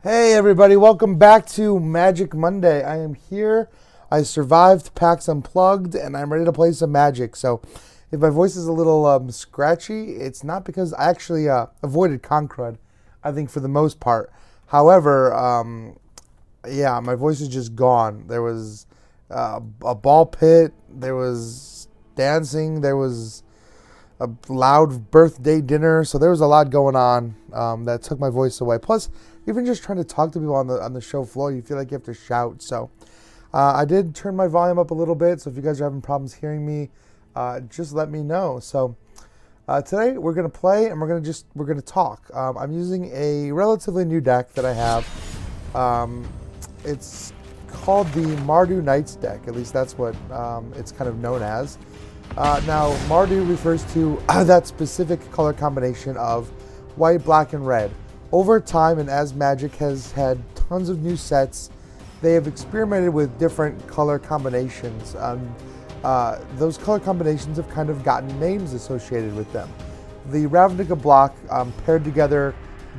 Hey everybody, welcome back to Magic Monday. I am here. I survived PAX Unplugged and I'm ready to play some Magic. So if my voice is a little scratchy, it's not because I actually avoided Concrud, I think for the most part. However, yeah, my voice is just gone. There was a ball pit, there was dancing, there was a loud birthday dinner, so there was a lot going on that took my voice away. Plus, even just trying to talk to people on the show floor, you feel like you have to shout. So I did turn my volume up a little bit. So if you guys are having problems hearing me, just let me know. So today we're gonna play and we're gonna talk. I'm using a relatively new deck that I have. It's called the Mardu Knights deck. At least that's what it's kind of known as. Now, Mardu refers to that specific color combination of white, black, and red. Over time, and as Magic has had tons of new sets, they have experimented with different color combinations. Those color combinations have kind of gotten names associated with them. The Ravnica block paired together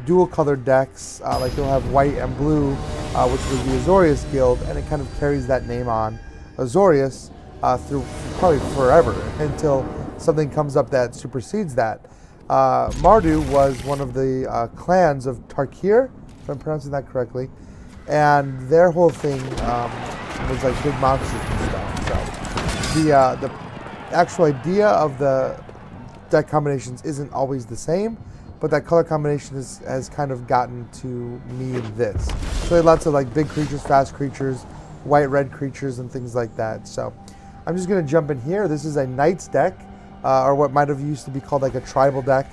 dual colored decks, like they'll have white and blue, which was the Azorius Guild, and it kind of carries that name on, Azorius, through probably forever until something comes up that supersedes that. Mardu was one of the clans of Tarkir, if I'm pronouncing that correctly, and their whole thing was like big monsters and stuff. So the actual idea of the deck combinations isn't always the same, but that color combination has kind of gotten to mean this. So they had lots of like big creatures, fast creatures, white, red creatures, and things like that. So I'm just going to jump in here. This is a Knights deck, or what might have used to be called like a tribal deck,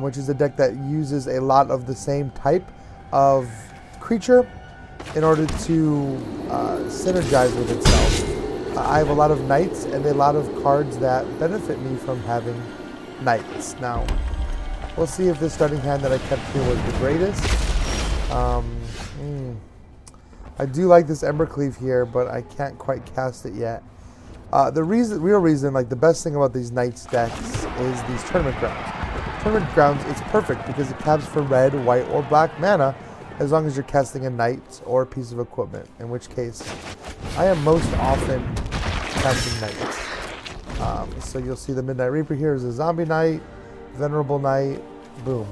which is a deck that uses a lot of the same type of creature in order to synergize with itself. I have a lot of Knights and a lot of cards that benefit me from having Knights. Now, we'll see if this starting hand that I kept here was the greatest. I do like this Embercleave here, but I can't quite cast it yet. The real reason, like the best thing about these Knights decks is these Tournament Grounds. Tournament Grounds, it's perfect because it caps for red, white, or black mana as long as you're casting a Knight or a piece of equipment, in which case I am most often casting Knights. So you'll see the Midnight Reaper here is a Zombie Knight, Venerable Knight, boom.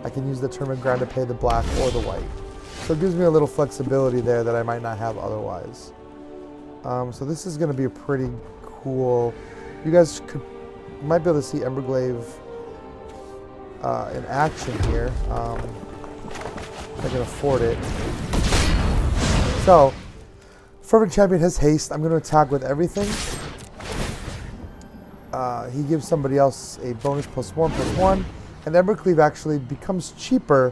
I can use the Tournament Ground to pay the black or the white. So it gives me a little flexibility there that I might not have otherwise. So this is going to be a pretty cool. You guys might be able to see Emberglaive in action here. If I can afford it. So, Fervent Champion has haste. I'm going to attack with everything. He gives somebody else a bonus +1/+1, and Embercleave actually becomes cheaper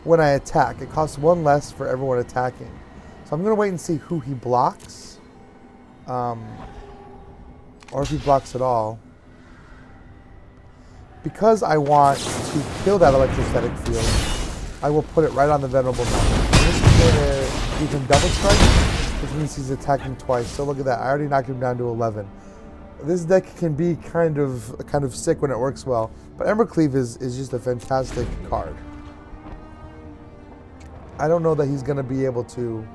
when I attack. It costs 1 less for everyone attacking. So I'm going to wait and see who he blocks. Or if he blocks at all. Because I want to kill that electrostatic field, I will put it right on the Venerable Knight. This is going to give him double strike, which means he's attacking twice. So look at that, I already knocked him down to 11. This deck can be kind of sick when it works well, but Embercleave is just a fantastic card. I don't know that he's going to be able to,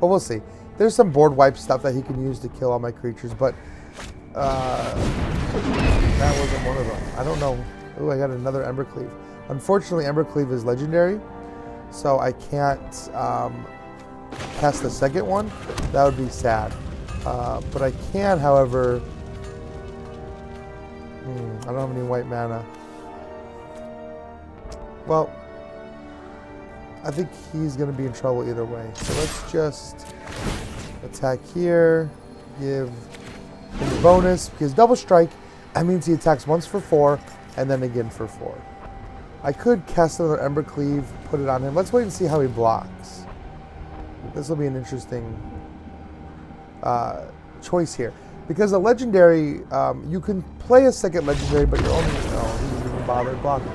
but we'll see. There's some board wipe stuff that he can use to kill all my creatures, but that wasn't one of them. I don't know. Oh, I got another Embercleave. Unfortunately, Embercleave is legendary, so I can't cast the second one. That would be sad. But I can, however, I don't have any white mana. Well, I think he's going to be in trouble either way. So let's just attack here. Give him the bonus. Because double strike, that means he attacks once for 4 and then again for 4. I could cast another Ember Cleave, put it on him. Let's wait and see how he blocks. This will be an interesting choice here. Because a legendary, you can play a second legendary, but you're only... Oh, he didn't even bother blocking.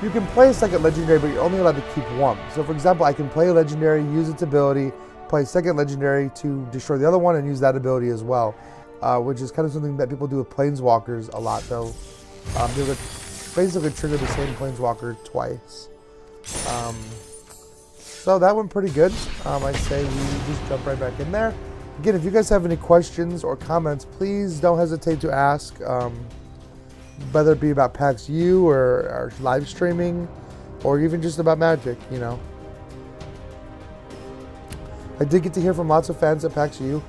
You can play a second legendary, but you're only allowed to keep 1. So for example, I can play a legendary, use its ability, play a second legendary to destroy the other one, and use that ability as well. Which is kind of something that people do with Planeswalkers a lot, though. They would basically trigger the same Planeswalker twice. So that went pretty good. I say we just jump right back in there. Again, if you guys have any questions or comments, please don't hesitate to ask. Whether it be about PAX U or live streaming, or even just about Magic, you know. I did get to hear from lots of fans at PAX U,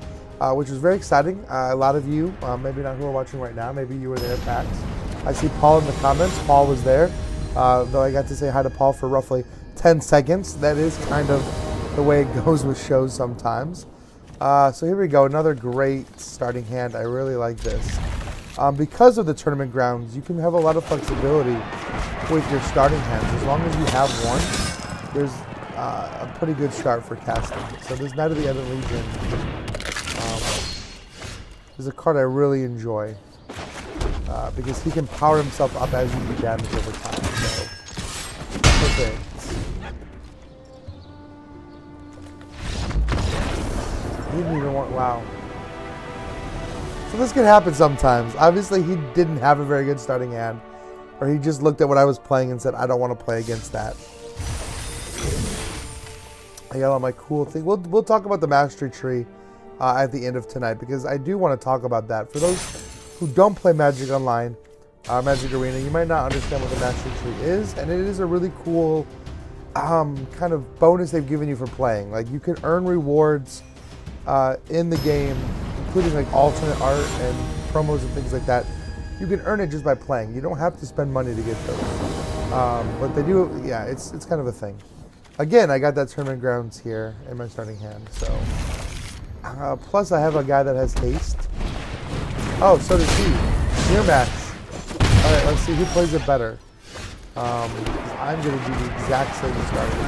which was very exciting. A lot of you, maybe not who are watching right now, maybe you were there at PAX. I see Paul in the comments. Paul was there, though I got to say hi to Paul for roughly 10 seconds. That is kind of the way it goes with shows sometimes. So here we go, another great starting hand. I really like this. Because of the tournament grounds, you can have a lot of flexibility with your starting hands. As long as you have one, there's a pretty good start for casting. So this Knight of the Ebon Legion is a card I really enjoy because he can power himself up as you do damage over time. So, perfect. He didn't even want, wow. So this can happen sometimes. Obviously, he didn't have a very good starting hand, or he just looked at what I was playing and said, I don't want to play against that. I got all my cool things. We'll talk about the Mastery Tree at the end of tonight, because I do want to talk about that. For those who don't play Magic Online, Magic Arena, you might not understand what the Mastery Tree is, and it is a really cool kind of bonus they've given you for playing. Like, you can earn rewards in the game, including like alternate art and promos and things like that. You can earn it just by playing. You don't have to spend money to get those. But they do, yeah, it's kind of a thing. Again, I got that tournament grounds here in my starting hand. So, plus I have a guy that has haste. Oh, so does he. Mirror match. All right, let's see who plays it better. I'm going to do the exact same starting.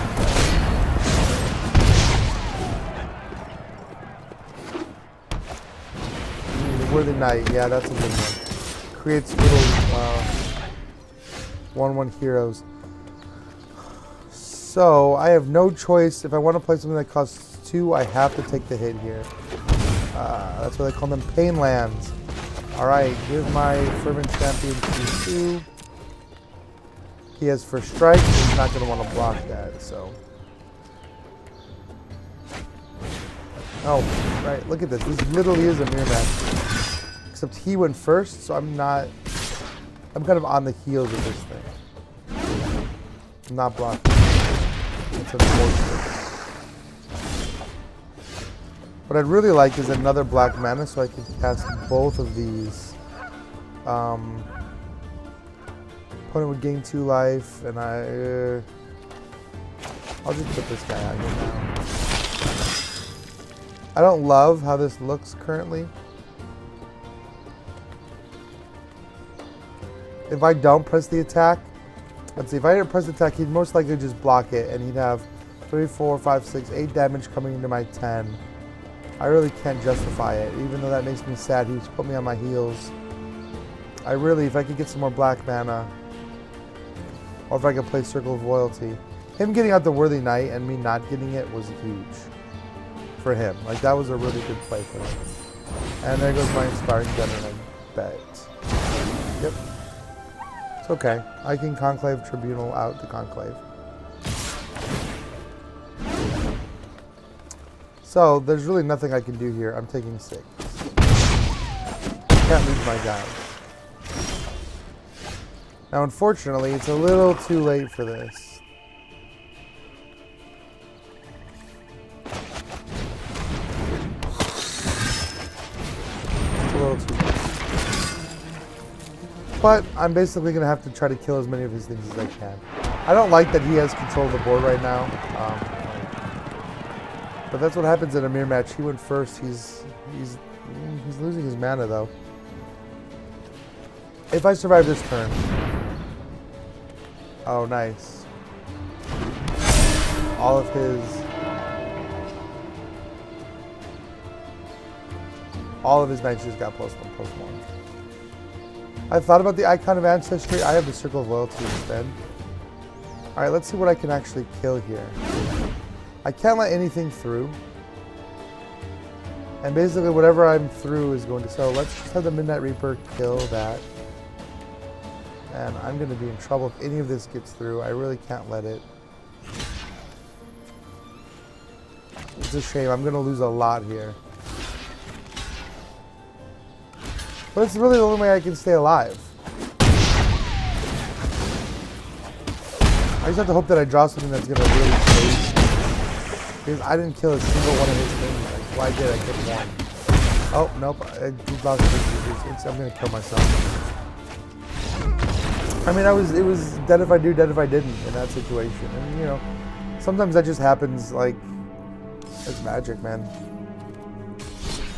Worthy Knight, yeah, that's a good one. Creates little 1/1 heroes. So I have no choice. If I want to play something that costs 2, I have to take the hit here. That's why they call them pain lands. All right, give my Fervent Champion Q2. He has first strike. He's not going to want to block that. So. Oh, right. Look at this. This literally is a mirror match. Except he went first, so I'm kind of on the heels of this thing. I'm not blocking. It's unfortunate. What I'd really like is another black mana so I can cast both of these. Opponent would gain 2 life, and I'll just put this guy out here now. I don't love how this looks currently. If I don't press the attack, let's see, if I didn't press the attack, he'd most likely just block it, and he'd have 3, 4, 5, 6, 8 damage coming into my 10. I really can't justify it, even though that makes me sad. He's put me on my heels. I really, if I could get some more black mana, or if I could play Circle of Loyalty. Him getting out the Worthy Knight and me not getting it was huge for him. Like, that was a really good play for him. And there goes my Inspiring Gunner, I bet. Yep. It's okay. I can Conclave Tribunal out the Conclave. So, there's really nothing I can do here. I'm taking 6. Can't lose my guy. Now, unfortunately, it's a little too late for this. It's a little too late. But I'm basically going to have to try to kill as many of his things as I can. I don't like that he has control of the board right now. But that's what happens in a mirror match. He went first. He's losing his mana though. If I survive this turn. Oh, nice. All of his knights just got +1/+1. I thought about the Icon of Ancestry. I have the Circle of Loyalty instead. Alright, let's see what I can actually kill here. I can't let anything through. And basically whatever I'm through is going to... So let's just have the Midnight Reaper kill that. And I'm going to be in trouble if any of this gets through. I really can't let it. It's a shame. I'm going to lose a lot here. But it's really the only way I can stay alive. I just have to hope that I draw something that's going to really save. Because I didn't kill a single one of his things. Like, why did I kill one? Oh, nope. I'm going to kill myself. I mean, it was dead if I do, dead if I didn't in that situation. And, you know, sometimes that just happens, like, it's Magic, man.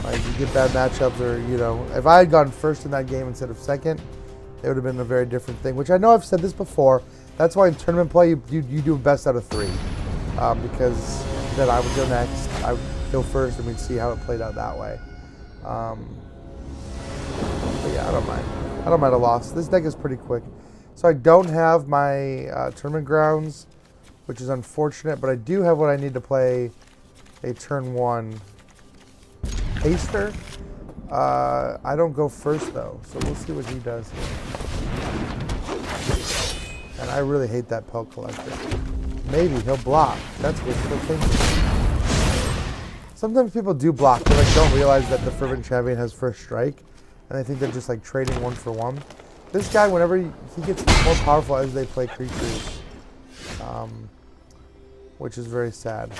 Like, you get bad matchups or, you know, if I had gone first in that game instead of second, it would have been a very different thing, which I know I've said this before. That's why in tournament play, you do best out of 3. Because then I would go next, I would go first, and we'd see how it played out that way. But yeah, I don't mind. I don't mind a loss. This deck is pretty quick. So I don't have my tournament grounds, which is unfortunate, but I do have what I need to play a turn 1 haster. I don't go first though, so we'll see what he does here. And I really hate that Pelt Collector. Maybe he'll block. That's wishful thinking. Sometimes people do block, but like don't realize that the Fervent Champion has first strike, and they think they're just like trading 1 for 1. This guy, whenever he gets more powerful as they play creatures, which is very sad.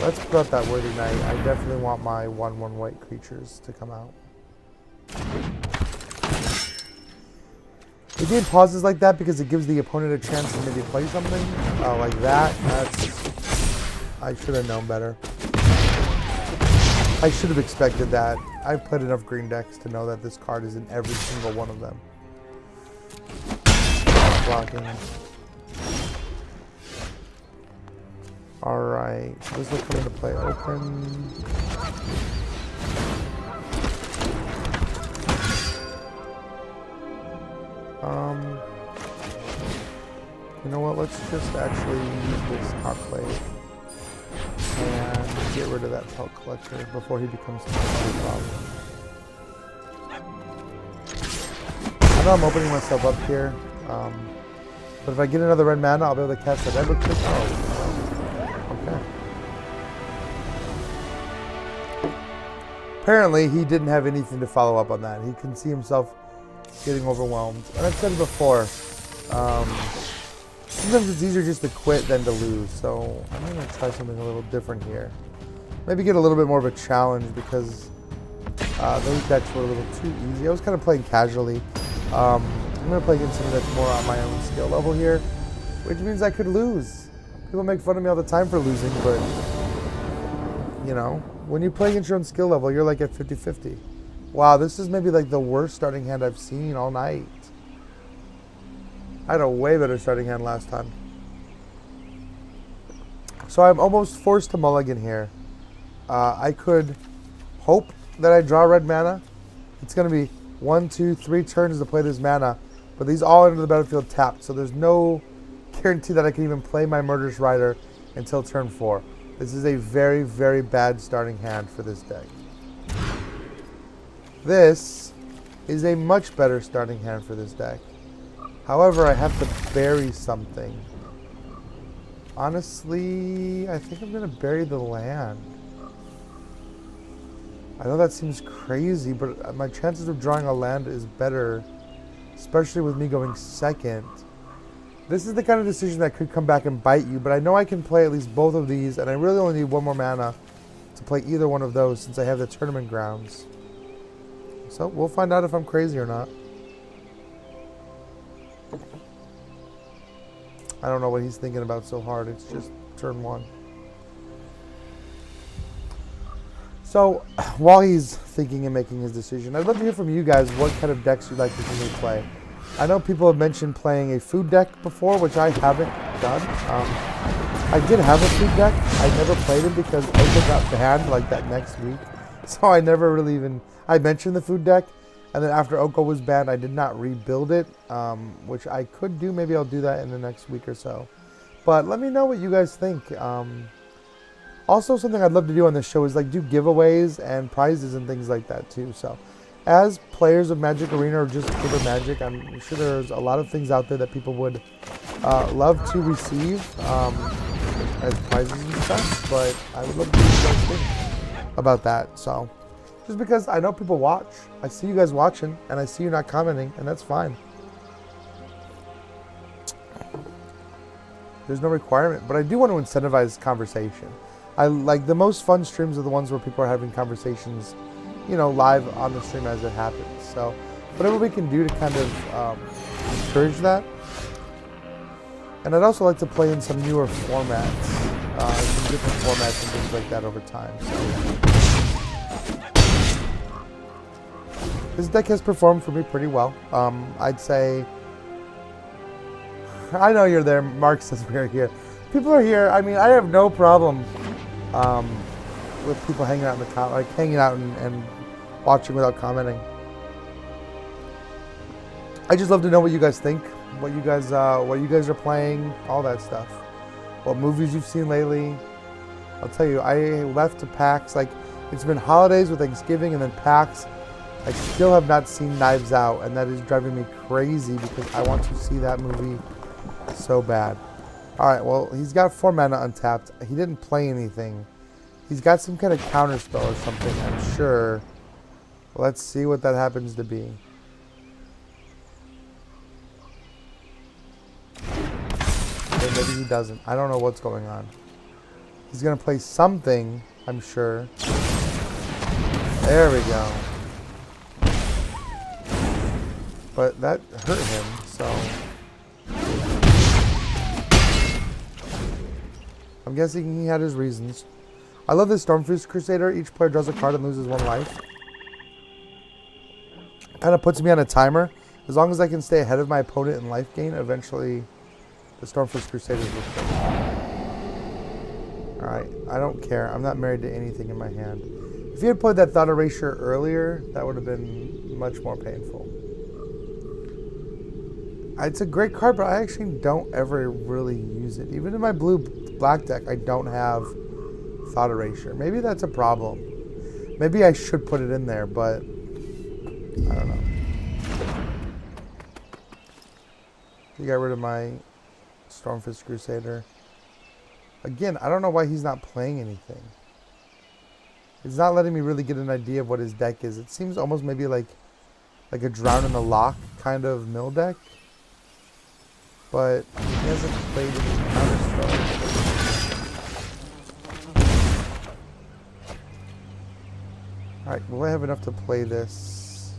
Let's put out that Worthy Knight. I definitely want my 1/1 white creatures to come out. The game pauses like that because it gives the opponent a chance to maybe play something like that. I should have known better. I should have expected that. I've played enough green decks to know that this card is in every single one of them. Blocking. Alright, so this will come into play open. You know what, let's just actually use this Conclave and get rid of that Pelt Collector before he becomes too much of a problem. I know I'm opening myself up here, but if I get another red mana, I'll be able to cast that Ever Click. Oh, okay. Apparently, he didn't have anything to follow up on that. He can see himself getting overwhelmed. And I've said it before, sometimes it's easier just to quit than to lose. So I'm going to try something a little different here. Maybe get a little bit more of a challenge because those decks were a little too easy. I was kind of playing casually. I'm going to play against something that's more on my own skill level here, which means I could lose. People make fun of me all the time for losing, but, you know, when you play against your own skill level, you're like at 50-50. Wow, this is maybe like the worst starting hand I've seen all night. I had a way better starting hand last time. So I'm almost forced to mulligan here. I could hope that I draw red mana. It's going to be 1, 2, 3 turns to play this mana, but these all enter the battlefield tapped, so there's no guarantee that I can even play my Murderous Rider until turn 4. This is a very, very bad starting hand for this deck. This is a much better starting hand for this deck. However, I have to bury something. Honestly, I think I'm going to bury the land. I know that seems crazy, but my chances of drawing a land is better, especially with me going second. This is the kind of decision that could come back and bite you, but I know I can play at least both of these, and I really only need 1 more mana to play either one of those since I have the tournament grounds. So we'll find out if I'm crazy or not. I don't know what he's thinking about so hard. It's just turn 1. So, while he's thinking and making his decision, I'd love to hear from you guys what kind of decks you'd like to see me play. I know people have mentioned playing a food deck before, which I haven't done. I did have a food deck. I never played it because Oko got banned like that next week. So I never really even... I mentioned the food deck, and then after Oko was banned, I did not rebuild it, which I could do. Maybe I'll do that in the next week or so. But let me know what you guys think. Also, something I'd love to do on this show is like do giveaways and prizes and things like that too. So, as players of Magic Arena or just pure Magic, I'm sure there's a lot of things out there that people would love to receive as prizes and stuff. But I would love to hear what you guys think about that. So, just because I know people watch, I see you guys watching, and I see you not commenting, and that's fine. There's no requirement, but I do want to incentivize conversation. I like the most fun streams are the ones where people are having conversations, you know, live on the stream as it happens. So whatever we can do to kind of encourage that. And I'd also like to play in some newer formats, some different formats and things like that over time. So this deck has performed for me pretty well. I'd say, I know you're there. Mark says we're here. People are here. I mean, I have no problem with people hanging out in the hanging out and watching without commenting. I just love to know what you guys think, what you guys are playing, all that stuff. What movies you've seen lately. I'll tell you, I left to PAX. Like, it's been holidays with Thanksgiving and then PAX. I still have not seen Knives Out, and that is driving me crazy because I want to see that movie so bad. Alright, well, he's got 4 mana untapped. He didn't play anything. He's got some kind of counter spell or something, I'm sure. Let's see what that happens to be. Okay, maybe he doesn't. I don't know what's going on. He's going to play something, I'm sure. There we go. But that hurt him, so... I'm guessing he had his reasons. I love this Stormfist Crusader. Each player draws a card and loses 1 life. Kind of puts me on a timer. As long as I can stay ahead of my opponent in life gain, eventually the Stormfist Crusaders will play. Alright, I don't care. I'm not married to anything in my hand. If he had played that Thought Erasure earlier, that would have been much more painful. It's a great card, but I actually don't ever really use it. Even in my blue-black deck, I don't have Thought Erasure. Maybe that's a problem. Maybe I should put it in there, but I don't know. You got rid of my Stormfist Crusader. Again, I don't know why he's not playing anything. It's not letting me really get an idea of what his deck is. It seems almost maybe like a Drown in the Loch kind of mill deck. But he hasn't played any counter spells. Alright, will I have enough to play this?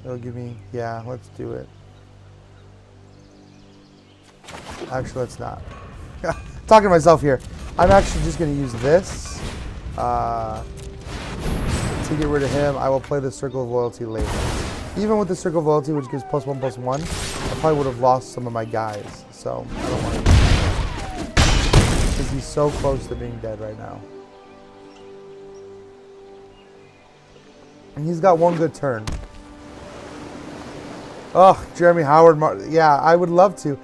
It'll give me... Yeah, let's do it. Actually, let's not. Talking to myself here. I'm actually just going to use this. To get rid of him, I will play the Circle of Loyalty later. Even with the Circle of Loyalty, which gives +1/+1, I probably would have lost some of my guys. So, I don't want to. Because he's so close to being dead right now. And he's got 1 good turn. Oh, Jeremy Howard. Yeah, I would love to.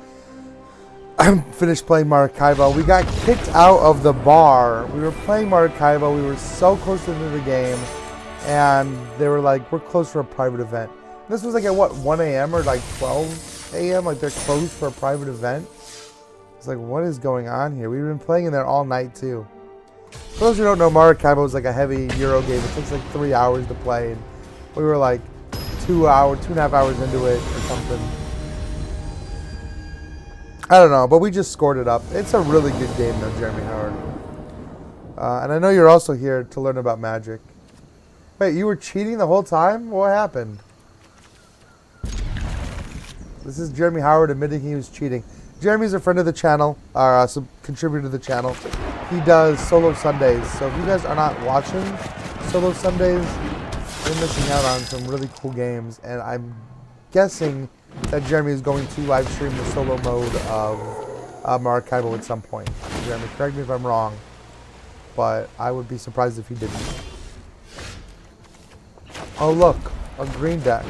I'm finished playing Maracaibo. We got kicked out of the bar. We were playing Maracaibo. We were so close to the end of the game. And they were like, we're closed for a private event. This was like at what, 1 a.m. or like 12 a.m.? Like they're closed for a private event. It's like, what is going on here? We've been playing in there all night too. For those who don't know, Maracaibo is like a heavy Euro game. It takes like 3 hours to play. And we were like 2.5 hours into it or something. I don't know, but we just scored it up. It's a really good game though, Jeremy Howard. And I know you're also here to learn about Magic. Wait, you were cheating the whole time? What happened? This is Jeremy Howard admitting he was cheating. Jeremy's a friend of the channel, or a contributor to the channel. He does solo Sundays. So if you guys are not watching solo Sundays, you're missing out on some really cool games. And I'm guessing that Jeremy is going to live stream the solo mode of Maracaibo at some point. Jeremy, correct me if I'm wrong, but I would be surprised if he didn't. Oh look, a green deck.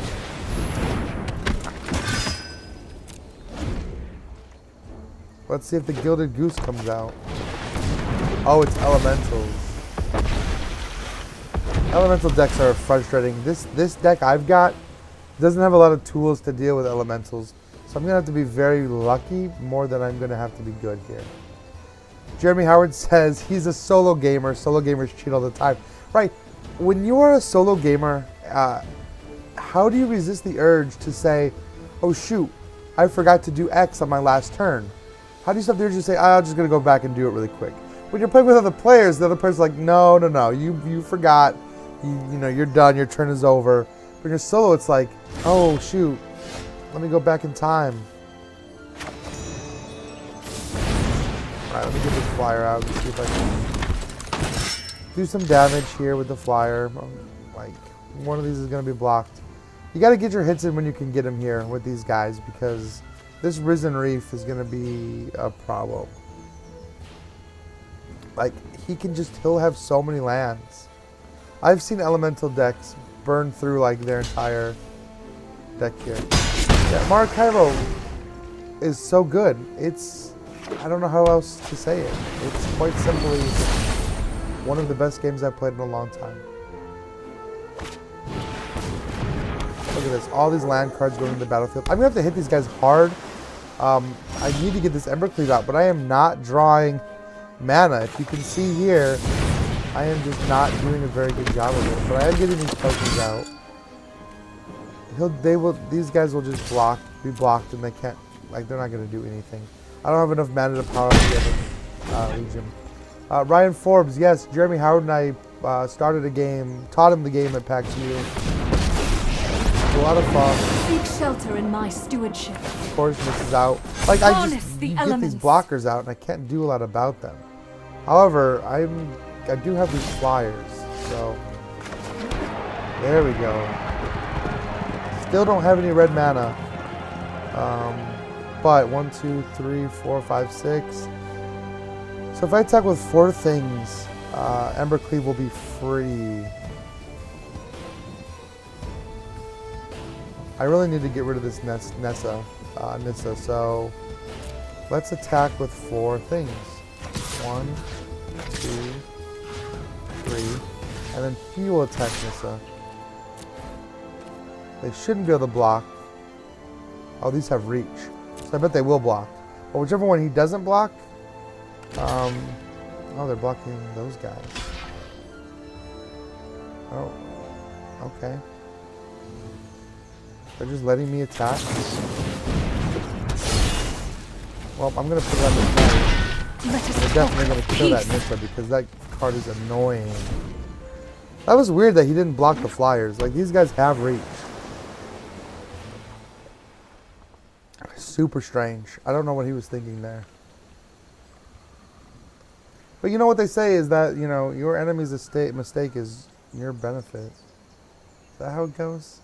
Let's see if the Gilded Goose comes out. Oh, it's Elementals. Elemental decks are frustrating. This deck I've got doesn't have a lot of tools to deal with Elementals. So I'm going to have to be very lucky more than I'm going to have to be good here. Jeremy Howard says he's a solo gamer. Solo gamers cheat all the time. Right. When you are a solo gamer, how do you resist the urge to say, oh shoot, I forgot to do X on my last turn? How do you stop the urge to say, I'm just going to go back and do it really quick? When you're playing with other players, the other person's like, no, you forgot. You know, you're done. Your turn is over. When you're solo, it's like, oh shoot, let me go back in time. Alright, let me get this flyer out and see if I can do some damage here with the flyer. Like, one of these is going to be blocked. You got to get your hits in when you can get them here with these guys, because this Risen Reef is going to be a problem. Like, he'll have so many lands. I've seen elemental decks burn through, like, their entire deck here. Yeah, Maracaibo is so good. I don't know how else to say it. It's quite simply one of the best games I've played in a long time. Look at this. All these land cards going to the battlefield. I'm going to have to hit these guys hard. I need to get this Embercleave out, but I am not drawing mana. If you can see here, I am just not doing a very good job of it. But I am getting these tokens out. These guys will just be blocked, and they can't, like, they're not going to do anything. I don't have enough mana to power up the other Legion. Ryan Forbes, yes, Jeremy Howard and I started a game, taught him the game at PAX U. A lot of fun. Seek shelter in my stewardship. Of course, this is out. Like, I just get these blockers out, and I can't do a lot about them. However, I do have these flyers, so there we go. Still don't have any red mana. But 1, 2, 3, 4, 5, 6. So if I attack with 4 things, Embercleave will be free. I really need to get rid of this Nissa, so let's attack with 4 things. 1, 2, 3, and then he will attack Nissa. They shouldn't be able to block. Oh, these have reach, so I bet they will block. But whichever one he doesn't block, oh, they're blocking those guys. Oh, okay. They're just letting me attack. Well, I'm gonna put it on this card. They're definitely gonna kill that Nissa because that card is annoying. That was weird that he didn't block the flyers. Like, these guys have reach. Super strange. I don't know what he was thinking there. But you know what they say is that, you know, your enemy's mistake is your benefit. Is that how it goes?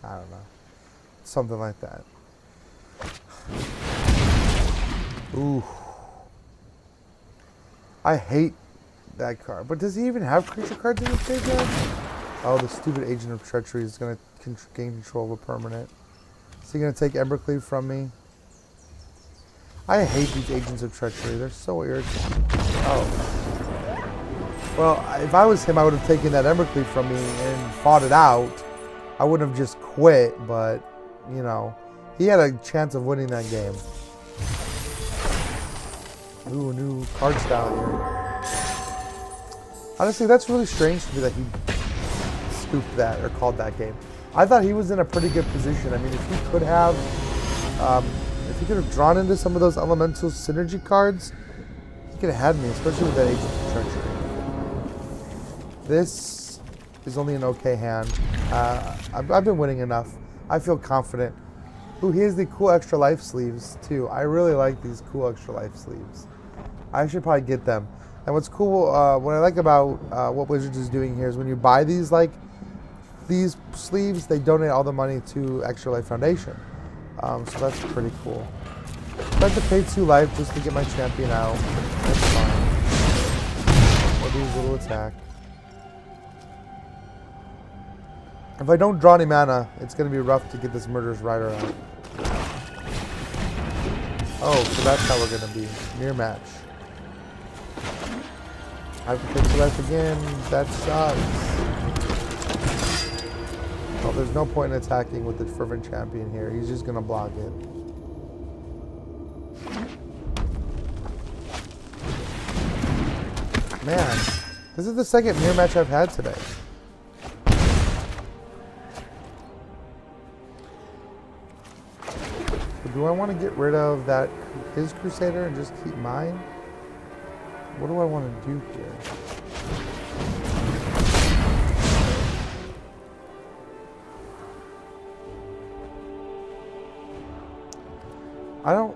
I don't know. Something like that. Ooh. I hate that card. But does he even have creature cards in his graveyard? Oh, the stupid Agent of Treachery is going to gain control of a permanent. Is he going to take Embercleave from me? I hate these Agents of Treachery. They're so irritating. Oh. Well, if I was him, I would have taken that Embercleave from me and fought it out. I wouldn't have just quit, but, you know, he had a chance of winning that game. Ooh, new card style here. Honestly, that's really strange to me that he scooped that or called that game. I thought he was in a pretty good position. I mean, if he could have drawn into some of those elemental synergy cards, he could have had me, especially with that Agent of Treachery. This is only an okay hand. I've been winning enough. I feel confident. Ooh, he has the cool extra life sleeves too. I really like these cool extra life sleeves. I should probably get them. And what's cool, what I like about what Wizards is doing here is when you buy these these sleeves, they donate all the money to Extra Life Foundation. So that's pretty cool. I have to pay 2 life just to get my champion out. That's fine. I'll do his little attack. If I don't draw any mana, it's going to be rough to get this Murderous Rider out. Oh, so that's how we're going to be. Mirror match. I have to pay 2 life again. That sucks. Well, there's no point in attacking with the Fervent Champion here. He's just going to block it. Man, this is the second mirror match I've had today. So do I want to get rid of his Crusader and just keep mine? What do I want to do here? I don't...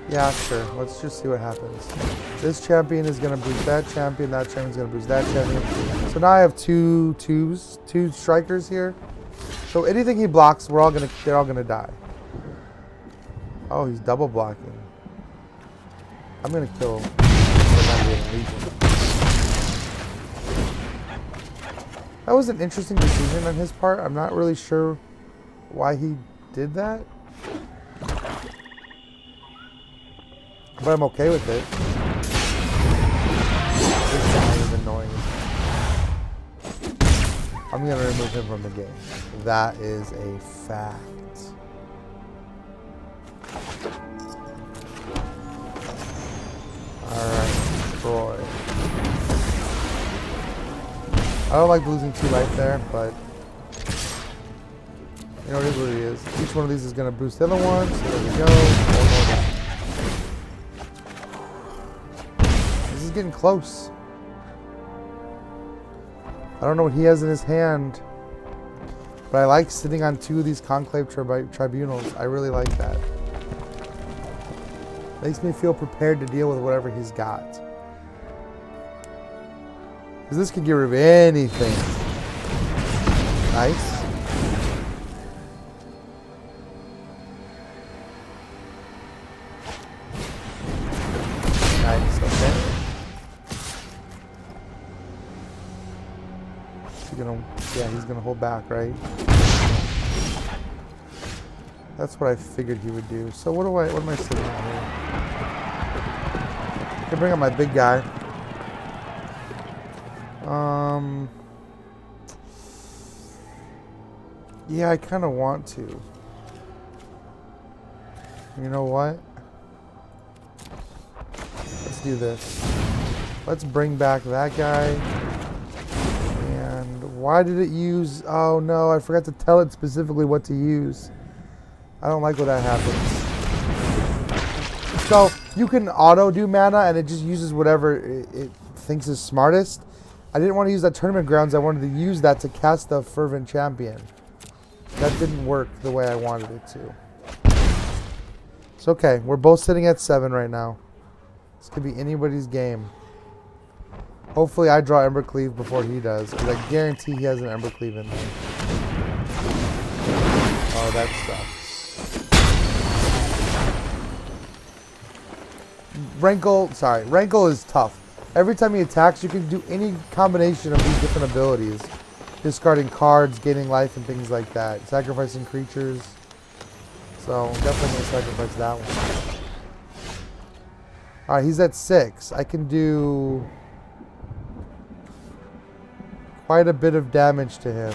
Yeah, sure. Let's just see what happens. This champion is going to boost that champion. That champion's going to boost that champion. So now I have two strikers here. So anything he blocks, they're all gonna die. Oh, he's double blocking. I'm gonna kill the Legion. That was an interesting decision on his part. I'm not really sure why he did that, but I'm okay with it. This guy is annoying. I'm gonna remove him from the game. That is a fact. Alright, destroy. I don't like losing 2 life there, but you know, it is what it is. Each one of these is going to boost the other one, so there we go. This is getting close. I don't know what he has in his hand, but I like sitting on 2 of these Conclave Tribunals. I really like that. Makes me feel prepared to deal with whatever he's got. Because this can get rid of anything. Nice. Nice, okay. He's gonna hold back, right? That's what I figured he would do. So what am I sitting on here? I can bring up my big guy. Yeah, I kind of want to. You know what? Let's do this. Let's bring back that guy. And why did it use... Oh no, I forgot to tell it specifically what to use. I don't like when that happens. So, you can auto do mana and it just uses whatever it thinks is smartest. I didn't want to use that Tournament Grounds. I wanted to use that to cast the Fervent Champion. That didn't work the way I wanted it to. It's okay. We're both sitting at 7 right now. This could be anybody's game. Hopefully I draw Embercleave before he does, because I guarantee he has an Embercleave in there. Oh, that sucks. Rankle is tough. Every time he attacks, you can do any combination of these different abilities. Discarding cards, gaining life, and things like that. Sacrificing creatures. So, definitely going to sacrifice that one. Alright, he's at 6. I can do quite a bit of damage to him.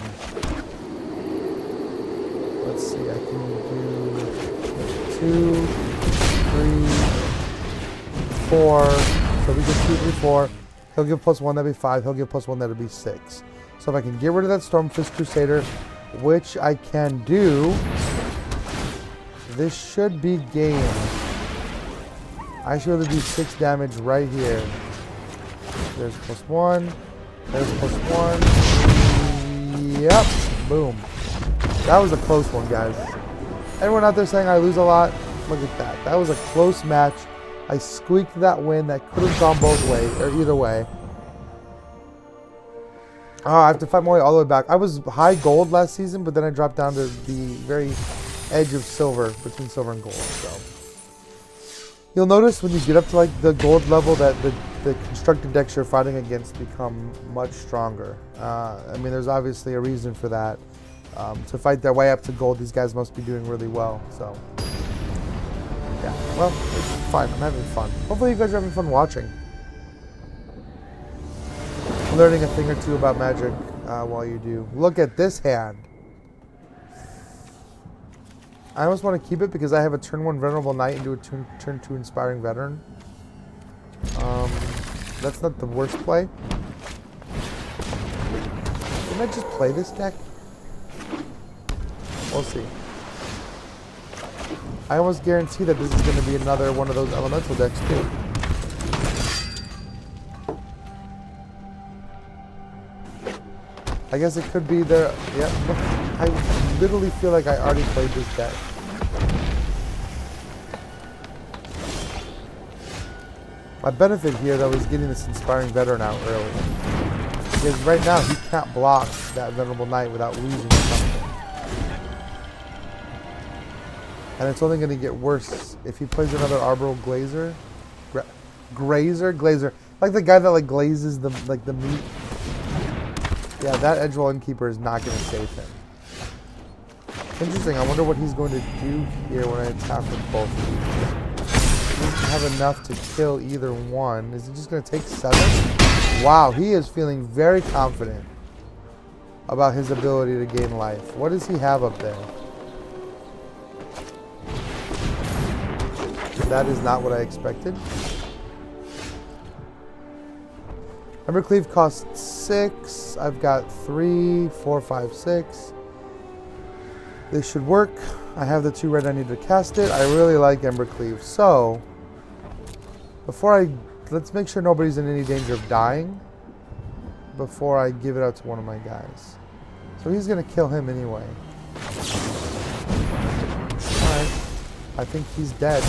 Let's see, I can do 2, 3, 4. So we get 2, 3, 4. He'll give +1, that'd be 5. He'll give +1, that'd be 6. So if I can get rid of that Stormfist Crusader, which I can do, this should be game. I should be able to do 6 damage right here. There's +1. There's +1. Yep. Boom. That was a close one, guys. Everyone out there saying I lose a lot, look at that. That was a close match. I squeaked that win. That could have gone both ways, or either way. Oh, I have to fight my way all the way back. I was high gold last season, but then I dropped down to the very edge of silver, between silver and gold. So you'll notice when you get up to like the gold level that the constructed decks you're fighting against become much stronger. I mean, there's obviously a reason for that. To fight their way up to gold, these guys must be doing really well. So yeah, well, it's fine. I'm having fun. Hopefully you guys are having fun watching. Learning a thing or two about Magic while you do. Look at this hand. I almost want to keep it because I have a turn 1 Venerable Knight into a turn 2 Inspiring Veteran. That's not the worst play. Can I just play this deck? We'll see. I almost guarantee that this is going to be another one of those elemental decks too. I guess it could be the... Yeah, I literally feel like I already played this deck. My benefit here, though, is getting this Inspiring Veteran out early. Because right now, he can't block that Venerable Knight without losing something. And it's only going to get worse if he plays another Arbor Glazer. Glazer. Like the guy that like glazes the meat. Yeah, that Edgewall Innkeeper is not going to save him. Interesting. I wonder what he's going to do here when I attack with both of these. He doesn't have enough to kill either one. Is he just going to take 7? Wow, he is feeling very confident about his ability to gain life. What does he have up there? That is not what I expected. Embercleave costs 6. I've got 3, 4, 5, 6. This should work. I have the 2 red I need to cast it. I really like Embercleave. So, let's make sure nobody's in any danger of dying before I give it out to one of my guys. So he's going to kill him anyway. Alright. I think he's dead.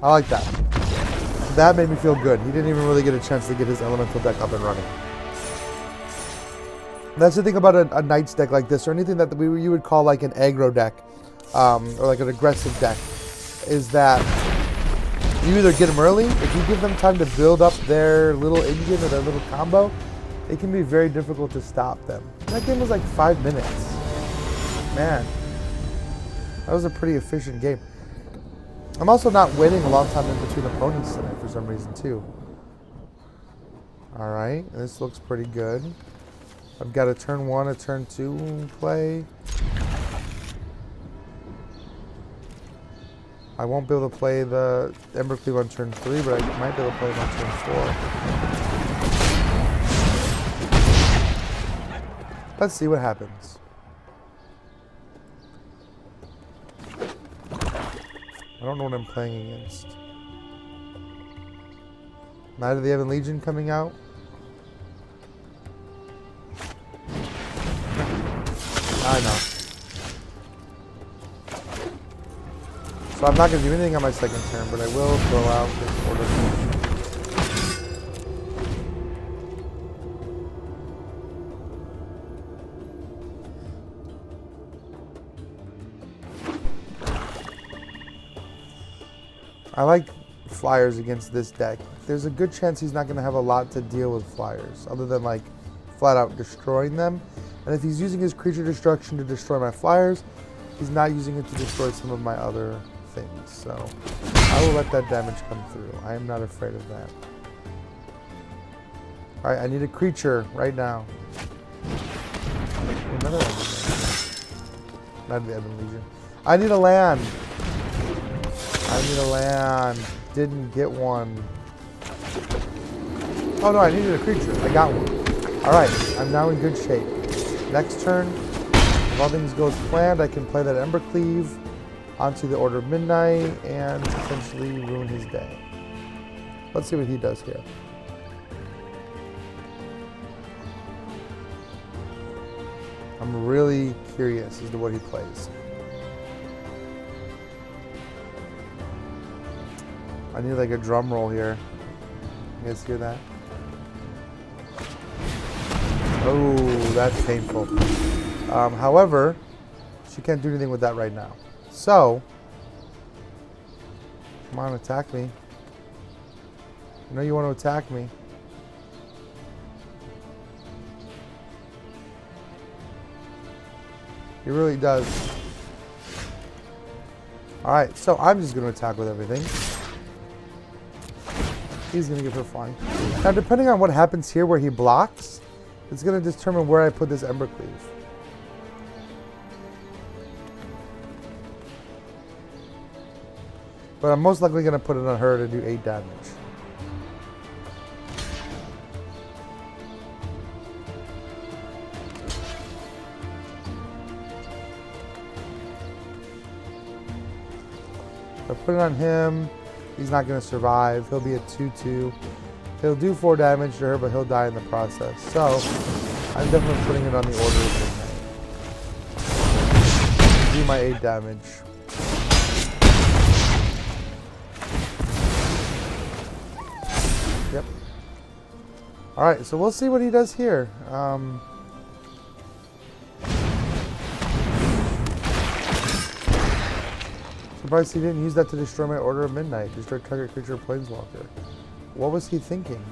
I like that. That made me feel good. He didn't even really get a chance to get his elemental deck up and running. That's the thing about a Knights deck like this, or anything that you would call like an aggro deck, or like an aggressive deck, is that you either get them early. If you give them time to build up their little engine or their little combo, it can be very difficult to stop them. That game was like 5 minutes. Man, that was a pretty efficient game. I'm also not waiting a long time in between opponents tonight for some reason too. Alright, this looks pretty good. I've got a turn 1, a turn 2 play. I won't be able to play the Embercleave on turn 3, but I might be able to play it on turn 4. Let's see what happens. I don't know what I'm playing against. Knight of the Ebon Legion coming out. I know. So I'm not going to do anything on my second turn, but I will throw out this order. I like flyers against this deck. There's a good chance he's not going to have a lot to deal with flyers, other than like flat out destroying them. And if he's using his creature destruction to destroy my flyers, he's not using it to destroy some of my other things. So I will let that damage come through. I am not afraid of that. Alright, I need a creature right now. Another one. Not the Ebon Legion. I need a land. I need a land. Didn't get one. Oh no, I needed a creature. I got one. Alright, I'm now in good shape. Next turn, if all things go as planned, I can play that Embercleave onto the Order of Midnight and potentially ruin his day. Let's see what he does here. I'm really curious as to what he plays. I need like a drum roll here. You guys hear that? Oh, that's painful. However, she can't do anything with that right now. So, come on, attack me. I know you want to attack me. He really does. Alright, so I'm just going to attack with everything. He's going to give her flying. Now, depending on what happens here where he blocks, it's going to determine where I put this Embercleave. But I'm most likely going to put it on her to do 8 damage. If I put it on him, he's not going to survive. He'll be a 2-2. He'll do 4 damage to her, but he'll die in the process. So, I'm definitely putting it on the Order of Midnight. Do my 8 damage. Yep. Alright, so we'll see what he does here. Surprised he didn't use that to destroy my Order of Midnight. Destroy target creature or planeswalker. What was he thinking?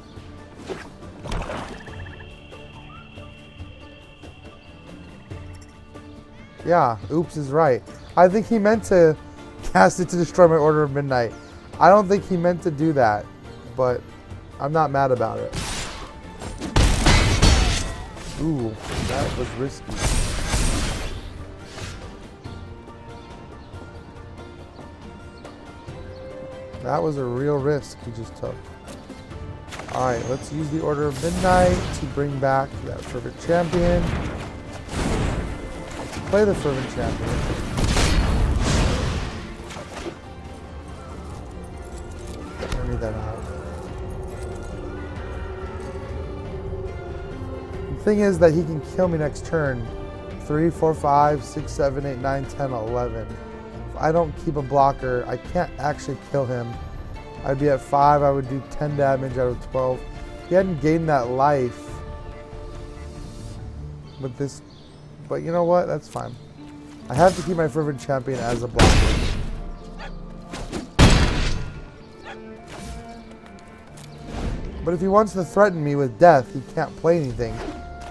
Yeah, oops is right. I think he meant to cast it to destroy my Order of Midnight. I don't think he meant to do that, but I'm not mad about it. Ooh, that was risky. That was a real risk he just took. Alright, let's use the Order of Midnight to bring back that Fervent Champion. Play the Fervent Champion. I need that out. The thing is that he can kill me next turn. 3, 4, 5, 6, 7, 8, 9, 10, 11. If I don't keep a blocker, I can't actually kill him. I'd be at 5, I would do 10 damage out of 12. If he hadn't gained that life with this, but you know what? That's fine. I have to keep my Fervent Champion as a blocker. But if he wants to threaten me with death, he can't play anything.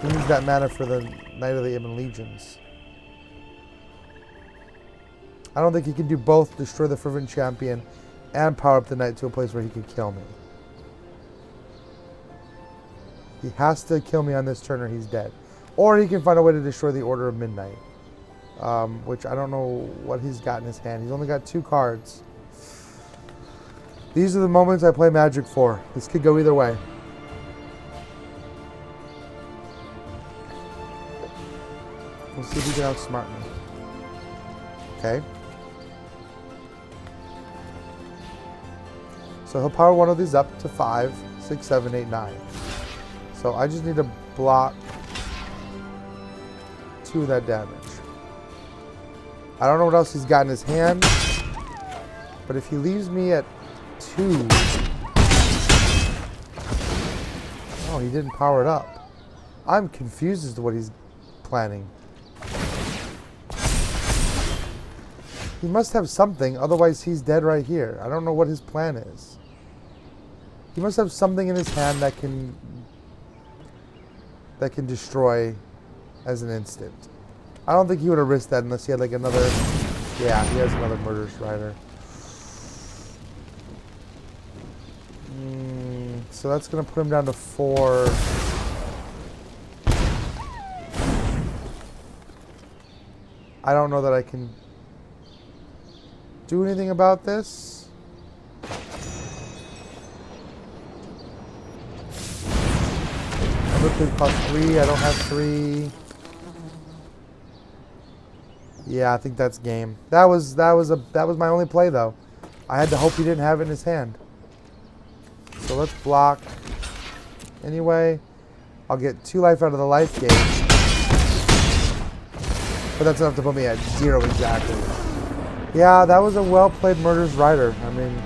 He needs that mana for the Knight of the Ebon Legions. I don't think he can do both, destroy the Fervent Champion and power up the Knight to a place where he can kill me. He has to kill me on this turn or he's dead. Or he can find a way to destroy the Order of Midnight. Which I don't know what he's got in his hand. He's only got 2 cards. These are the moments I play Magic for. This could go either way. We'll see if he can outsmart me. Okay. So he'll power one of these up to 5, 6, 7, 8, 9. So I just need to block 2 of that damage. I don't know what else he's got in his hand, but if he leaves me at 2... Oh, he didn't power it up. I'm confused as to what he's planning. He must have something, otherwise he's dead right here. I don't know what his plan is. He must have something in his hand that can destroy as an instant. I don't think he would have risked that unless he had like another... Yeah, he has another Murder Strider. So that's going to put him down to 4. I don't know that I can do anything about this. Evercleave cost 3. I don't have 3. Yeah, I think that's game. That was my only play though. I had to hope he didn't have it in his hand. So let's block. Anyway, I'll get 2 life out of the life gauge. But that's enough to put me at 0 exactly. Yeah, that was a well-played Murderous Rider. I mean,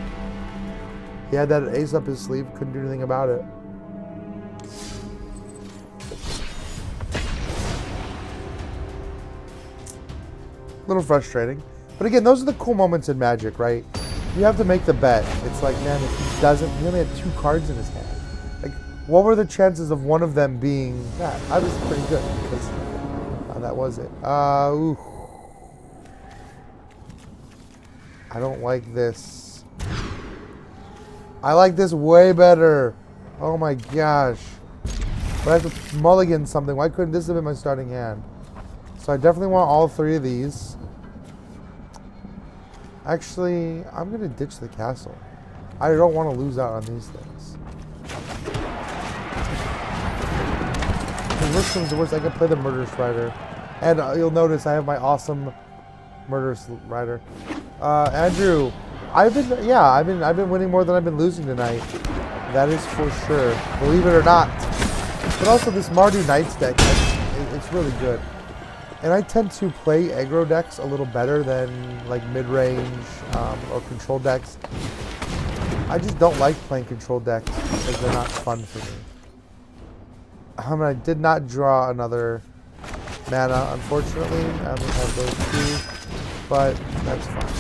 he had that ace up his sleeve, couldn't do anything about it. A little frustrating. But again, those are the cool moments in Magic, right? You have to make the bet. It's like, man, if he doesn't, he only had 2 cards in his hand. Like, what were the chances of one of them being that? I was pretty good because that was it. Ooh. I don't like this. I like this way better. Oh my gosh. But I have to mulligan something. Why couldn't this have been my starting hand? So I definitely want all 3 of these. Actually, I'm going to ditch the castle. I don't want to lose out on these things. The worst comes to worst, I can play the Murderous Rider. And you'll notice I have my awesome Murderous Rider. Andrew, I've been winning more than I've been losing tonight. That is for sure. Believe it or not. But also this Mardu Knights deck, it's really good. And I tend to play aggro decks a little better than like mid-range or control decks. I just don't like playing control decks because they're not fun for me. I did not draw another mana, unfortunately. I only have those 2, but that's fine.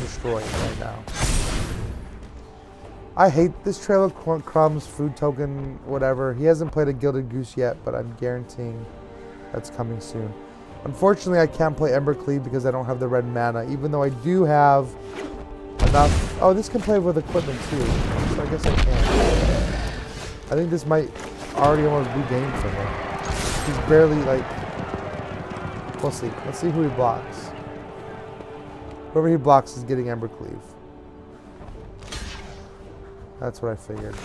Destroying right now. I hate this Trail of Crumbs, food token, whatever. He hasn't played a Gilded Goose yet, but I'm guaranteeing that's coming soon. Unfortunately, I can't play Embercleave because I don't have the red mana, even though I do have enough. Oh, this can play with equipment too, so I guess I can. I think this might already almost be game for him. He's barely like... We'll see. Let's see who he blocks. Whoever he blocks is getting Embercleave. That's what I figured.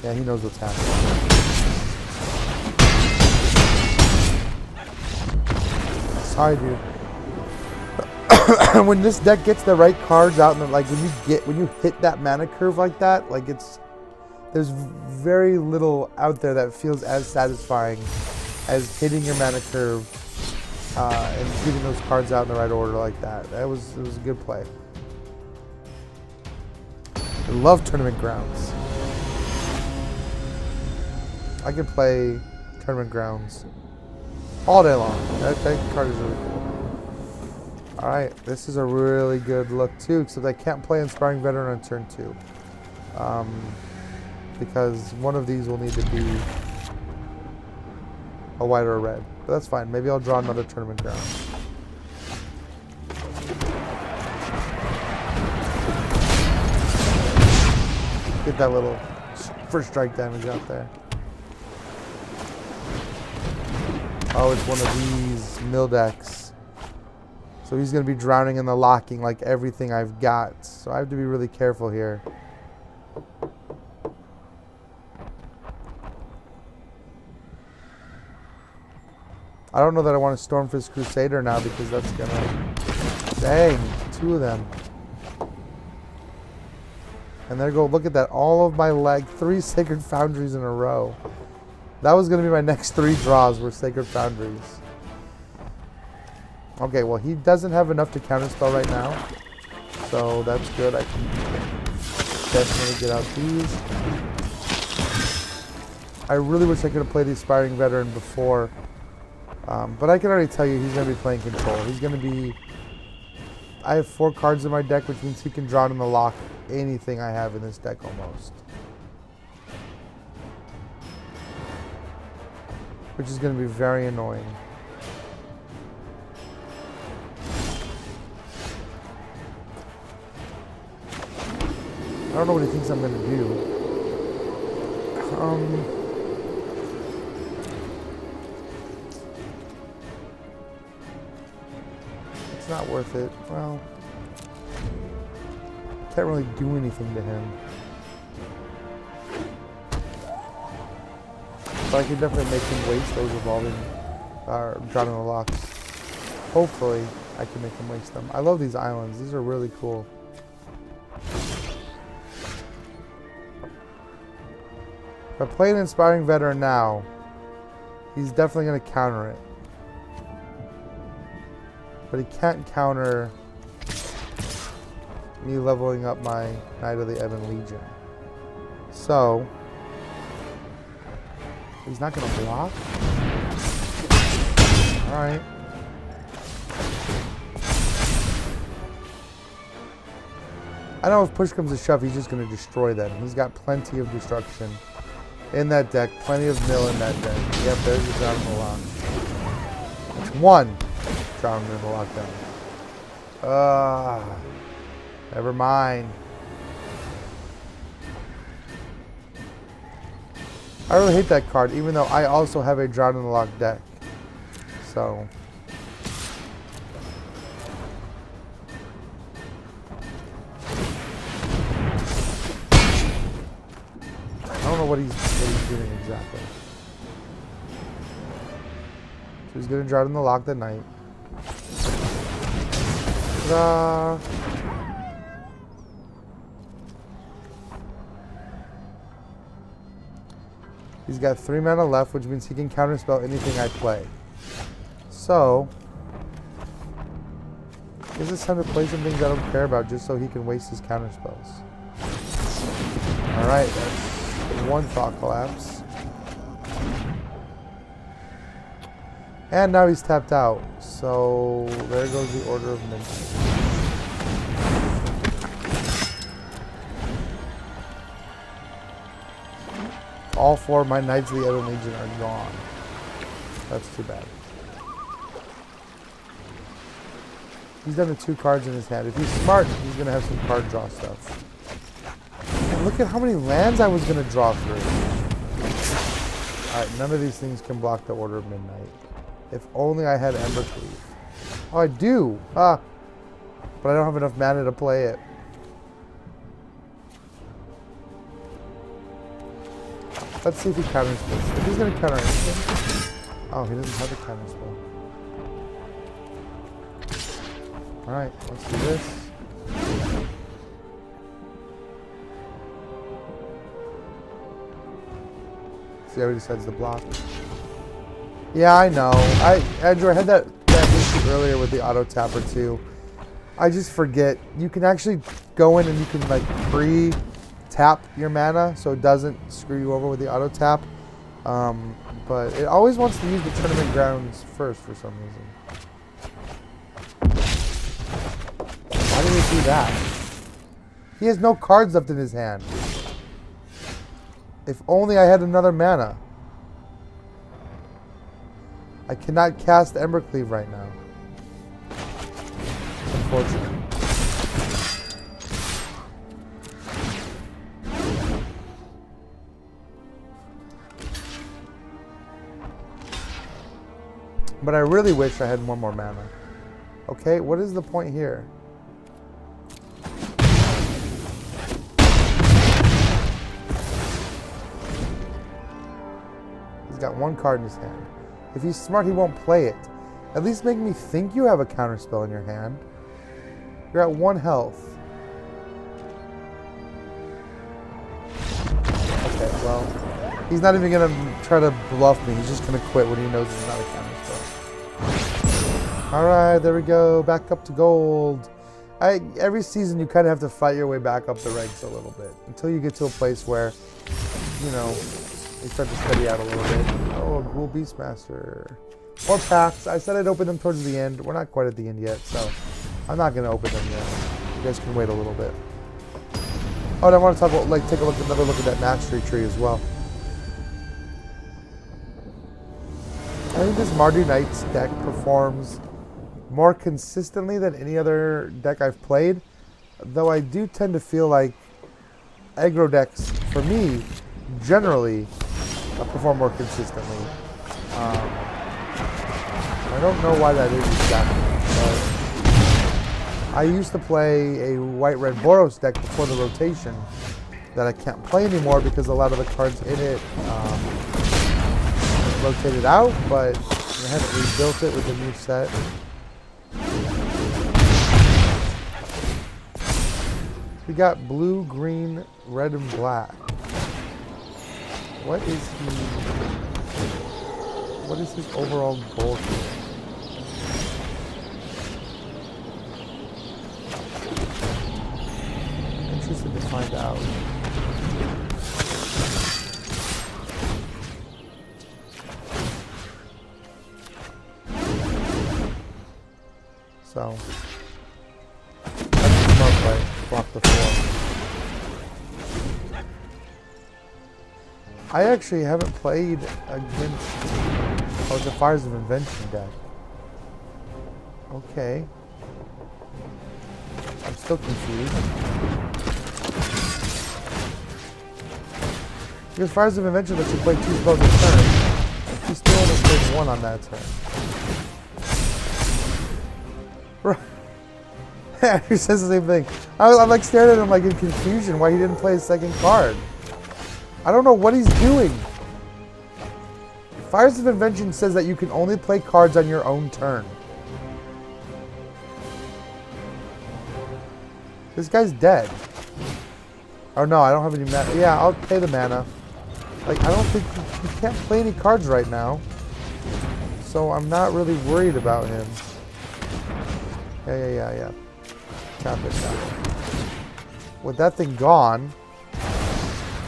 Yeah, he knows what's happening. Sorry, dude. When this deck gets the right cards out, and like when you hit that mana curve like that, like there's very little out there that feels as satisfying as hitting your mana curve and getting those cards out in the right order like that. It was a good play. I love Tournament Grounds. I could play Tournament Grounds all day long. That card is really cool. Alright, this is a really good look too, except I can't play Inspiring Veteran on turn 2. Because one of these will need to be a white or a red. But that's fine. Maybe I'll draw another Tournament Grounds. Get that little first strike damage out there. Oh, it's one of these mill decks. So he's going to be drowning in the locking like everything I've got. So I have to be really careful here. I don't know that I want to Stormfist Crusader now because that's going to... Dang, 2 of them. And there go, look at that. All of my 3 Sacred Foundries in a row. That was going to be my next 3 draws were Sacred Foundries. Okay, well, he doesn't have enough to counterspell right now. So that's good. I can definitely get out these. I really wish I could have played the Aspiring Veteran before. But I can already tell you he's going to be playing control. He's going to be... I have 4 cards in my deck, which means he can draw in the lock anything I have in this deck almost. Which is going to be very annoying. I don't know what he thinks I'm going to do. It's not worth it. Well, can't really do anything to him. But I can definitely make him waste those evolving, drowning the locks. Hopefully, I can make him waste them. I love these islands. These are really cool. If I play an Inspiring Veteran now, He's definitely going to counter it. But he can't counter me leveling up my Knight of the Ebon Legion. So, he's not going to block? Alright. I know if push comes to shove, he's just going to destroy them. He's got plenty of destruction in that deck. Plenty of mill in that deck. Yep, there's the Drown in the Lock. That's one Drown in the Lockdown. Never mind. I really hate that card, even though I also have a Drown in the Lock deck. So... I don't know what he's doing exactly. So he's going to Drown in the Lock that night. Ta-da! He's got 3 mana left, which means he can counterspell anything I play. So, is this time to play some things I don't care about just so he can waste his counterspells? Alright, that's one Thought Collapse. And now he's tapped out. So, there goes the Order of Midnight. All 4 of my Knights of the Ebon Legion are gone. That's too bad. He's down to 2 cards in his hand. If he's smart, he's going to have some card draw stuff. And look at how many lands I was going to draw through. Alright, none of these things can block the Order of Midnight. If only I had Embercleave. Oh, I do! But I don't have enough mana to play it. Let's see if he counters this. If he's going to counter anything... Oh, he doesn't have a counter spell. Alright, let's do this. See how he decides to block. Yeah, I know. Andrew, I had that issue earlier with the auto tapper too. I just forget. You can actually go in and you can like pre-tap your mana so it doesn't screw you over with the auto tap. But it always wants to use the tournament grounds first for some reason. Why did he do that? He has no cards left in his hand. If only I had another mana. I cannot cast Embercleave right now. Unfortunately. But I really wish I had one more mana. Okay, what is the point here? He's got 1 card in his hand. If he's smart, he won't play it. At least make me think you have a counterspell in your hand. You're at 1 health. Okay, well, he's not even going to try to bluff me. He's just going to quit when he knows it's not a counterspell. Alright, there we go. Back up to gold. Every season, you kind of have to fight your way back up the ranks a little bit. Until you get to a place where, you know, they start to steady out a little bit. Oh, a Ghoul Beastmaster. More packs. I said I'd open them towards the end. We're not quite at the end yet, so I'm not going to open them yet. You guys can wait a little bit. Oh, and I want to talk about, like, take another look at that mastery tree as well. I think this Mardu Knights deck performs more consistently than any other deck I've played, though I do tend to feel like aggro decks, for me, generally perform more consistently. I don't know why that is exactly, but I used to play a white-red Boros deck before the rotation that I can't play anymore because a lot of the cards in it rotated out, but I haven't rebuilt it with the new set. We got blue, green, red, and black. What is he? what is his overall goal here? Interested to find out. So, that's smart play. Block the floor. I actually haven't played against the Fires of Invention deck. Okay. I'm still confused. Because Fires of Invention lets you play 2 spells a turn. He still only played 1 on that turn. Right. He says the same thing. I'm like staring at him like in confusion why he didn't play his second card. I don't know what he's doing. Fires of Invention says that you can only play cards on your own turn. This guy's dead. Oh no, I don't have any mana. Yeah, I'll pay the mana. Like, I don't think he can't play any cards right now. So I'm not really worried about him. Yeah. Tap it down. With that thing gone,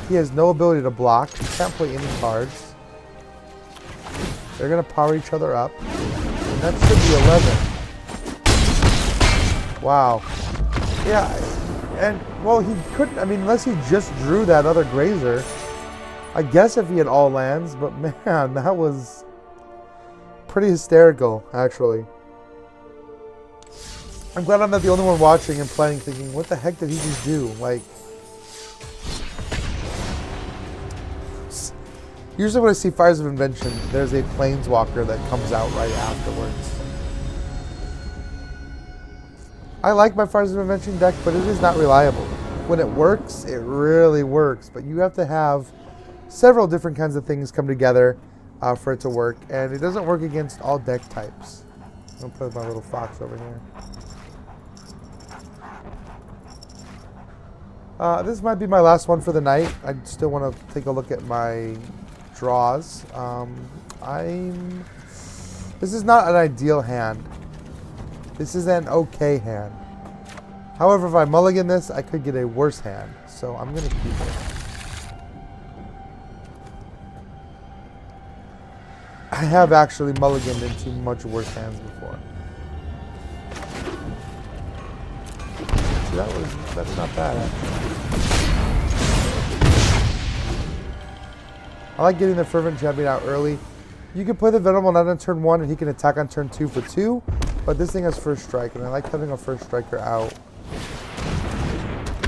he has no ability to block. He can't play any cards. They're going to power each other up. And that should be 11. Wow. Yeah, and, well, he couldn't, I mean, unless he just drew that other Grazer. I guess if he had all lands, but man, that was pretty hysterical, actually. I'm glad I'm not the only one watching and playing thinking, what the heck did he just do? Like, usually when I see Fires of Invention, there's a Planeswalker that comes out right afterwards. I like my Fires of Invention deck, but it is not reliable. When it works, it really works, but you have to have several different kinds of things come together for it to work, and it doesn't work against all deck types. I'm going to put my little fox over here. This might be my last one for the night. I still want to take a look at my draws. This is not an ideal hand. This is an okay hand. However, if I mulligan this, I could get a worse hand. So I'm going to keep it. I have actually mulliganed into much worse hands before. See, that's not bad, actually. I like getting the Fervent Champion out early. You can play the Venerable Knight on turn 1 and he can attack on turn 2 for 2. But this thing has first strike, and I like having a first striker out.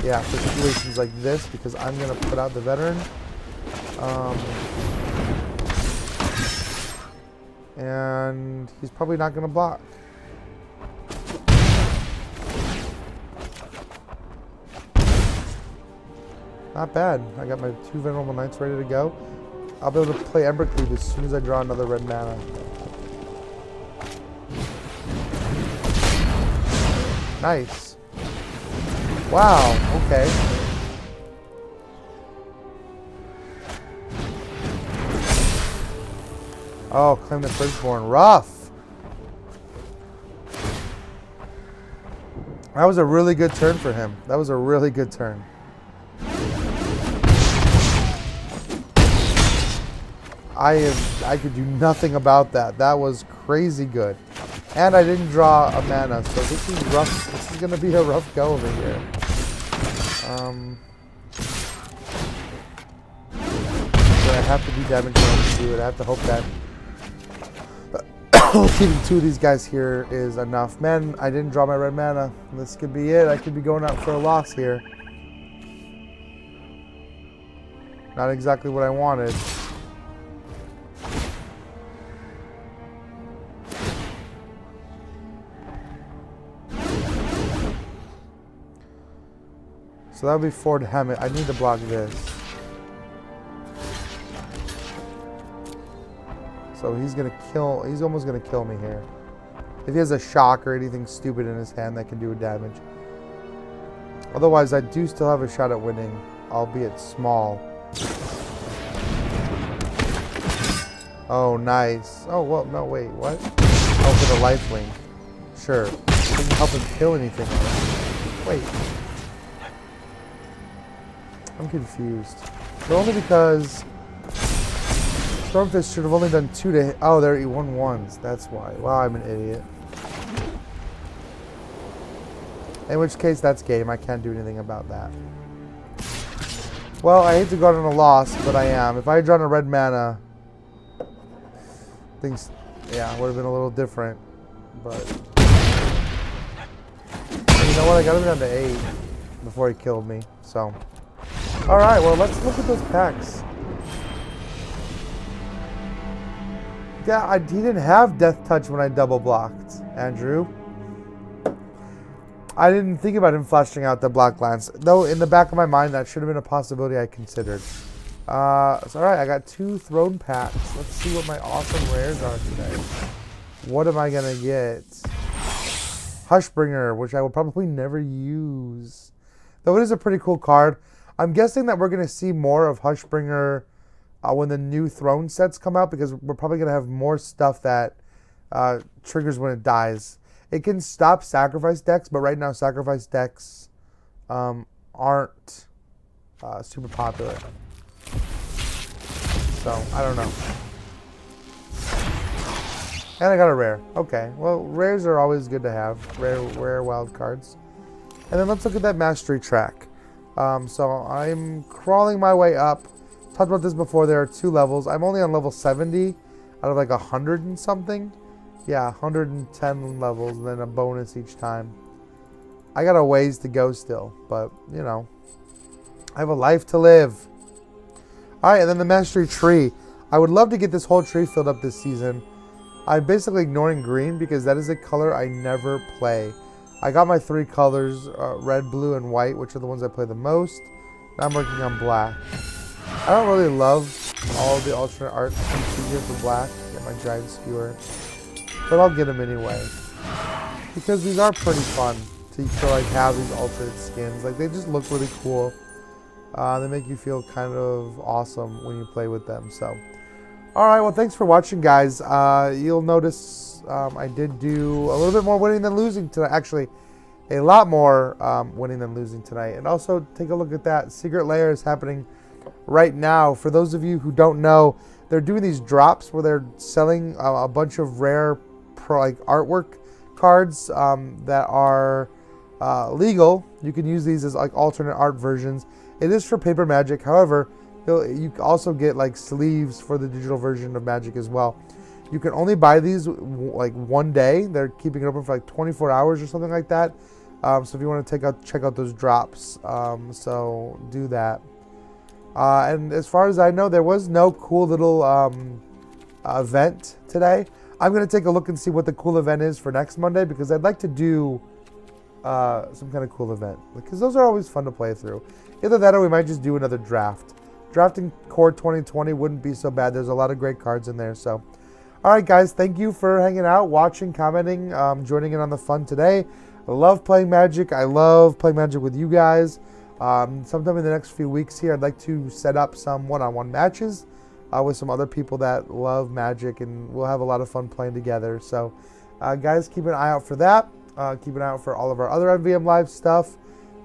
Yeah, for situations like this, because I'm going to put out the veteran. And he's probably not going to block. Not bad. I got my 2 Venerable Knights ready to go. I'll be able to play Embercleave as soon as I draw another red mana. Nice. Wow, okay. Oh, claim the firstborn. Rough. That was a really good turn for him. That was a really good turn. I could do nothing about that. That was crazy good. And I didn't draw a mana, so this is rough. This is going to be a rough go over here. But I have to be damage to do it. I have to hope that keeping 2 of these guys here is enough. Man, I didn't draw my red mana. This could be it. I could be going out for a loss here. Not exactly what I wanted. So that would be 4 to Hammett. I need to block this. So he's gonna kill. He's almost gonna kill me here. If he has a shock or anything stupid in his hand that can do damage. Otherwise, I do still have a shot at winning, albeit small. Oh, nice. Oh, well, no, wait, what? Oh, for the life link. Sure. Doesn't help him kill anything. Wait. I'm confused. But only because Stormfist should have only done 2 to hit. Oh, they're 1/1s. That's why. Wow, I'm an idiot. In which case, that's game. I can't do anything about that. Well, I hate to go out on a loss, but I am. If I had drawn a red mana, things, yeah, would have been a little different. But you know what? I got him down to 8 before he killed me. So, all right. Well, let's look at those packs. Yeah, he didn't have Death Touch when I double blocked, Andrew. I didn't think about him flashing out the Black Lance. Though, in the back of my mind, that should have been a possibility I considered. So, alright, I got 2 Throne packs. Let's see what my awesome rares are today. What am I going to get? Hushbringer, which I will probably never use. Though it is a pretty cool card. I'm guessing that we're going to see more of Hushbringer when the new Throne sets come out, because we're probably going to have more stuff that triggers when it dies. It can stop sacrifice decks, but right now sacrifice decks aren't super popular. So, I don't know. And I got a rare. Okay, well, rares are always good to have. Rare wild cards. And then let's look at that mastery track. So, I'm crawling my way up. Talked about this before. There are 2 levels. I'm only on level 70 out of like 100 and something. Yeah, 110 levels, and then a bonus each time. I got a ways to go still, but, you know, I have a life to live. All right, and then the Mastery Tree. I would love to get this whole tree filled up this season. I'm basically ignoring green because that is a color I never play. I got my 3 colors, red, blue, and white, which are the ones I play the most. Now I'm working on black. I don't really love all the alternate art here for black. Get my giant skewer. But I'll get them anyway, because these are pretty fun to like have these alternate skins. Like, they just look really cool. They make you feel kind of awesome when you play with them. So, all right. Well, thanks for watching, guys. You'll notice I did do a little bit more winning than losing tonight. Actually, a lot more winning than losing tonight. And also, take a look at that. Secret Lair is happening right now. For those of you who don't know, they're doing these drops where they're selling a bunch of rare artwork cards that are legal. You can use these as like alternate art versions. It is for paper Magic. However, you also get like sleeves for the digital version of Magic as well. You can only buy these like one day. They're keeping it open for like 24 hours or something like that. So if you want to check out those drops, so do that. And as far as I know, there was no cool little event today. I'm going to take a look and see what the cool event is for next Monday, because I'd like to do some kind of cool event, because those are always fun to play through. Either that or we might just do another draft. Drafting Core 2020 wouldn't be so bad. There's a lot of great cards in there. So, all right, guys, thank you for hanging out, watching, commenting, joining in on the fun today. I love playing Magic. I love playing Magic with you guys. Sometime in the next few weeks here, I'd like to set up some one-on-one matches with some other people that love Magic, and we'll have a lot of fun playing together. So, guys, keep an eye out for that. Keep an eye out for all of our other MVM Live stuff,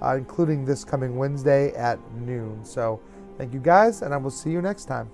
including this coming Wednesday at noon. So, thank you, guys, and I will see you next time.